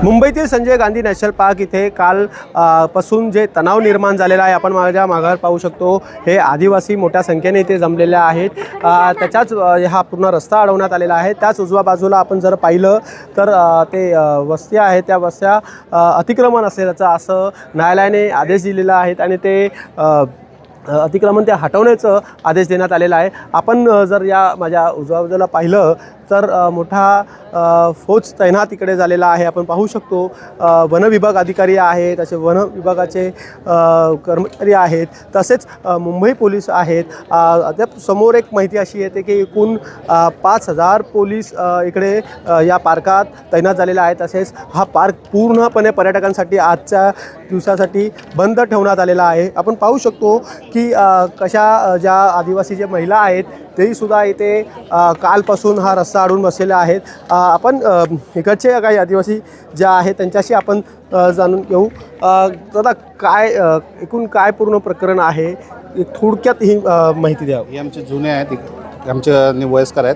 मुंबईतील Sanjay Gandhi national park इथे काल पासून जे तणाव निर्माण झालेला आहे, आपण माझ्या मागावर पाहू शकतो. हे आदिवासी मोठ्या संख्येने इथे जमलेले आहेत. त्याच्याच हा पूर्ण रस्ता अडवण्यात आलेला आहे. त्याच उजव्या बाजूला आपण जर पाहिलं तर ते वस्त्या आहेत, त्या वस्त्या अतिक्रमण असल्याचं असं न्यायालयाने आदेश दिलेला आहे आणि ते अतिक्रमण ते हटवण्याचं आदेश देण्यात आलेला आहे. आपण जर या माझ्या उजव्या बाजूला पाहिलं तर मोठा फौज तैनात इकडे झालेला आहे. आपण पाहू शकतो वन विभाग अधिकारी आहेत, असे वन विभागाचे कर्मचारी आहेत, तसेच मुंबई पोलीस आहेत. अद्याप समोर एक माहिती अशी येते की एकूण 5000 पोलीस इकडे या पार्कात तैनात झालेला आहे. तसेच हा पार्क पूर्णपणे पर्यटकांसाठी आजच्या दिवसासाठी बंद ठेवण्यात आलेला आहे. आपण पाहू शकतो की कशा ज्या आदिवासी जे महिला आहेत तेहीसुद्धा इथे कालपासून हा रस्ता अडवून बसलेले आहेत. आपण इकडचे काही आदिवासी ज्या आहेत त्यांच्याशी आपण जाणून घेऊ. दादा, काय एकूण काय पूर्ण प्रकरण आहे, थोडक्यात ही माहिती द्या. हे आमचे जुने आहेत, आमचे वयस्कर आहेत.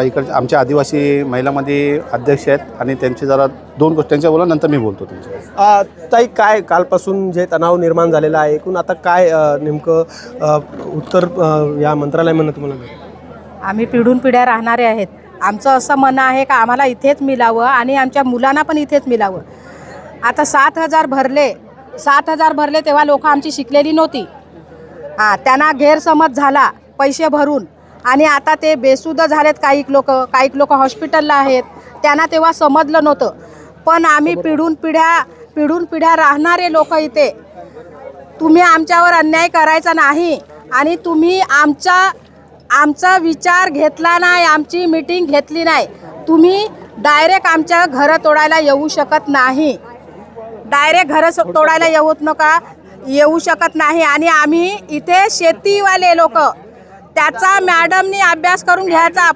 इकडचे आमच्या आदिवासी महिलामध्ये अध्यक्ष आहेत आणि त्यांचे जरा दोन गोष्टींच्या बोला, नंतर मी बोलतो तुमच्या. ताई, काय कालपासून जे तणाव निर्माण झालेला आहे, एकूण आता काय नेमकं उत्तर या मंत्रालयामधून तुम्हाला? आम्ही पिढून पिढ्या राहणारे आहेत. आमचं असं म्हणणं आहे का आम्हाला इथेच मिळावं आणि आमच्या मुलांना पण इथेच मिळावं. आता 7,000 भरले तेव्हा लोक आमची शिकलेली नव्हती. त्यांना गैरसमज झाला पैसे भरून आणि आता ते बेसुद्ध झालेत. काही लोक हॉस्पिटलला आहेत. त्यांना तेव्हा समजलं नव्हतं. पण आम्ही पिढून पिढ्या राहणारे लोक इथे, तुम्ही आमच्यावर अन्याय करायचा नाही आणि तुम्ही आमचा विचार घेतला नाही, आमची मीटिंग घेतली नाही. तुम्ही डायरेक्ट आमच्या घरं तोडायला येऊ शकत नाही. डायरेक्ट घरं तोडायला येऊ शकत नाही. आणि आम्ही इथे शेतीवाले लोक, त्याचा मॅडमनी अभ्यास करून घ्यायचा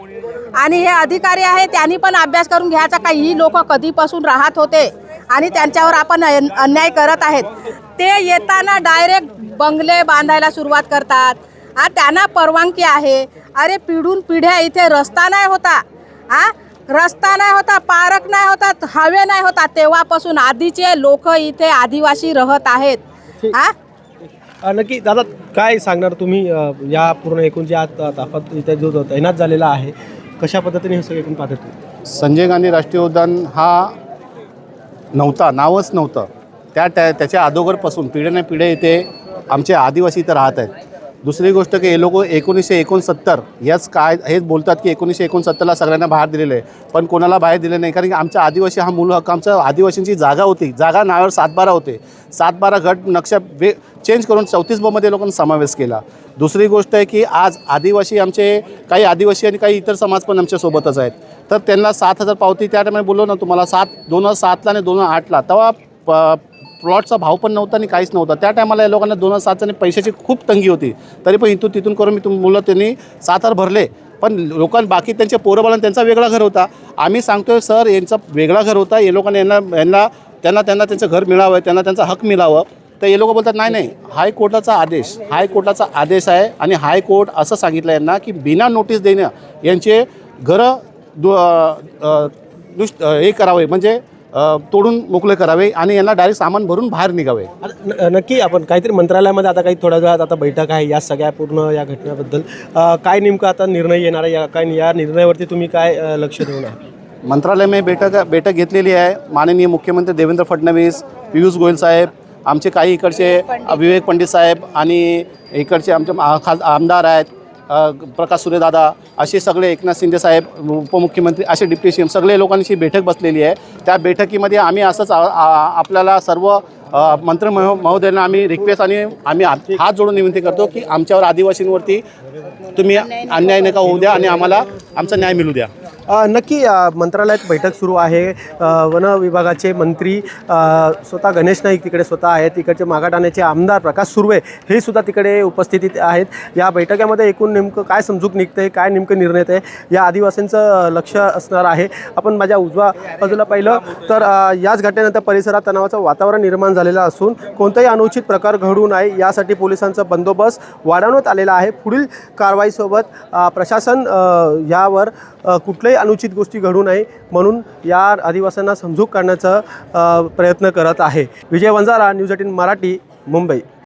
आणि हे अधिकारी आहे त्यांनी पण अभ्यास करून घ्यायचा का ही लोक कधीपासून राहत होते आणि त्यांच्यावर आपण अन्याय करत आहेत. ते येताना डायरेक्ट बंगले बांधायला सुरुवात करतात. त्यांना परवानगी आहे. अरे पिढून पिढ्या इथे रस्ता नाही होता, पार्क नाही होता, हवे नाही होता. तेव्हापासून आधीचे लोक इथे आदिवासी राहत आहेत. नक्की दादा, काय सांगणार तुम्ही या पूर्ण एकूण जे ताफत इथे जो तैनात झालेला आहे, कशा पद्धतीने हे सगळे एकूण पाहतात तुम्ही? संजय गांधी राष्ट्रीय उद्यान हा नव्हता, नावच नव्हतं. त्याच्या अगोदरपासून पिढ्याने पिढ्या इथे आमचे आदिवासी इथं राहत आहेत. दुसरी गोष्ट की हे लोक 1969 हेच बोलतात की 1969ला सगळ्यांना बाहेर दिलेलं आहे, पण कोणाला बाहेर दिलं नाही. कारण की आमच्या आदिवासी हा मूल हक्क, आमच्या आदिवासींची जागा होती. जागा नावावर 7-12 होते. 7-12 गट नक्षा चेंज करून 34 लोकांना समावेश केला. दुसरी गोष्ट आहे की आज आदिवासी आमचे काही आदिवासी आणि काही इतर समाज पण आमच्यासोबतच आहेत. तर त्यांना 7,000 पावती त्या टायमाला बोललो ना तुम्हाला, 2007ला आणि 2008ला तेव्हा प्लॉटचा भाव पण नव्हता आणि काहीच नव्हतं. त्या टायमाला या लोकांना 2007 आणि पैशाची खूप तंगी होती. तरी पण इथून तिथून करून मुलं त्यांनी 7,000 भरले. पण लोकांना बाकी त्यांच्या पोरबाळांना त्यांचा वेगळा घर होता. आम्ही सांगतोय सर यांचा वेगळा घर होता, हे लोकांना त्यांना त्यांचं घर मिळावं, त्यांना त्यांचा हक मिळावं. तर हे लोक बोलतात नाही, हायकोर्टाचा आदेश आहे आणि हायकोर्ट असं सांगितलं यांना की बिना नोटीस देणं यांचे घरं हे करावे, म्हणजे तोडून मोकळे करावे आणि यांना डायरेक्ट सामान भरून बाहेर निघावे. नक्की आपण काहीतरी मंत्रालयामध्ये आता काही थोड्या वेळात आता बैठक आहे या सगळ्या पूर्ण या घटनेबद्दल काय नेमकं आता निर्णय येणार आहे, या निर्णयावरती तुम्ही काय लक्ष देऊन आहे? मंत्रालय में बैठक घेतलेली आहे. माननीय मुख्यमंत्री देवेंद्र फडणवीस, पियुष गोयल साहेब, आमचे काही इकडचे विवेक पंडित साहेब आणि इकडचे आमचे आमदार आहेत प्रकाश सूर्यदादा, असे सगळे एकनाथ शिंदे साहेब, उपमुख्यमंत्री, असे डिप्टी सी एम सगळे लोकांची बैठक बसलेली आहे. त्या बैठकीमध्ये आम्ही असंच आपल्याला सर्व मंत्री महोदयांना आम्ही रिक्वेस्ट आणि आम्ही हात जोडून विनंती करतो की आमच्यावर आदिवासींवरती तुम्ही अन्याय नका होऊ द्या आणि आम्हाला आमचा न्याय मिळू द्या. नक्की मंत्रालयात बैठक सुरू आहे. वन विभागाचे मंत्री स्वतः गणेश नाईक तिकडे स्वतः आहेत. तिकडचे मागाठाण्याचे आमदार प्रकाश सुर्वे हे सुद्धा तिकडे उपस्थितीत आहेत. या बैठकीमध्ये एकूण नेमकं काय समजूक निघते, काय नेमकं निर्णय आहे, या आदिवासींचं लक्ष असणार आहे. आपण माझ्या उजव्या बाजूला पाहिलं तर याच घटनेनंतर परिसरात तणावाचं वातावरण निर्माण झालेलं असून कोणताही अनुचित प्रकार घडू नये यासाठी पोलिसांचा बंदोबस्त वाढवण्यात आलेला आहे. पुढील कारवाईसोबत प्रशासन यावर कुठल्याही अनुचित गोष्टी घडू नये म्हणून या आदिवासींना समजूक काढण्याचा प्रयत्न करत आहे. विजय वंजारा, न्यूज 18 मराठी, मुंबई.